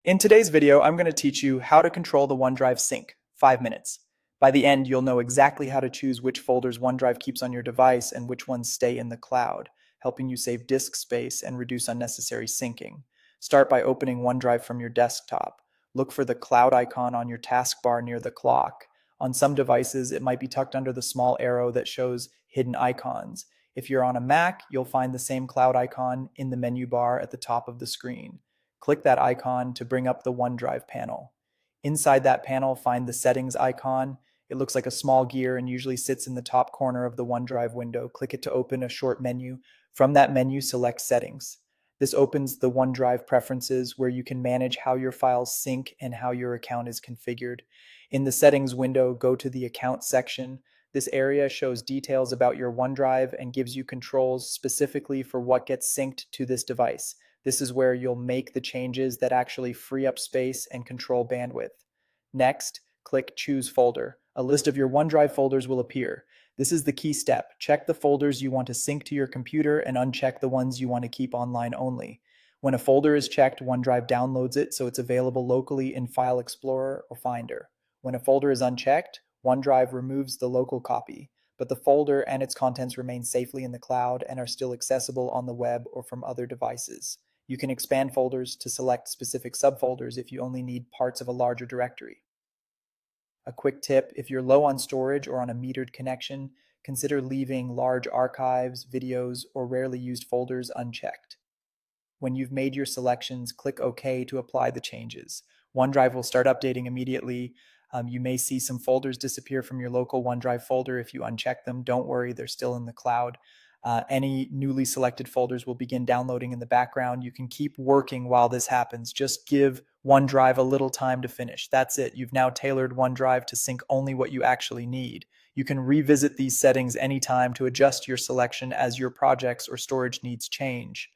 In today's video, I'm going to teach you how to control the OneDrive sync, 5 minutes. By the end, you'll know exactly how to choose which folders OneDrive keeps on your device and which ones stay in the cloud, helping you save disk space and reduce unnecessary syncing. Start by opening OneDrive from your desktop. Look for the cloud icon on your taskbar near the clock. On some devices, it might be tucked under the small arrow that shows hidden icons. If you're on a Mac, you'll find the same cloud icon in the menu bar at the top of the screen. Click that icon to bring up the OneDrive panel. Inside that panel, find the settings icon. It looks like a small gear and usually sits in the top corner of the OneDrive window. Click it to open a short menu. From that menu, select Settings. This opens the OneDrive preferences where you can manage how your files sync and how your account is configured. In the Settings window, go to the Account section. This area shows details about your OneDrive and gives you controls specifically for what gets synced to this device. This is where you'll make the changes that actually free up space and control bandwidth. Next, click Choose Folder. A list of your OneDrive folders will appear. This is the key step. Check the folders you want to sync to your computer and uncheck the ones you want to keep online only. When a folder is checked, OneDrive downloads it so it's available locally in File Explorer or Finder. When a folder is unchecked, OneDrive removes the local copy, but the folder and its contents remain safely in the cloud and are still accessible on the web or from other devices. You can expand folders to select specific subfolders if you only need parts of a larger directory. A quick tip, if you're low on storage or on a metered connection, consider leaving large archives, videos, or rarely used folders unchecked. When you've made your selections, click OK to apply the changes. OneDrive will start updating immediately. You may see some folders disappear from your local OneDrive folder if you uncheck them. Don't worry, they're still in the cloud. Any newly selected folders will begin downloading in the background. You can keep working while this happens. Just give OneDrive a little time to finish. That's it. You've now tailored OneDrive to sync only what you actually need. You can revisit these settings anytime to adjust your selection as your projects or storage needs change.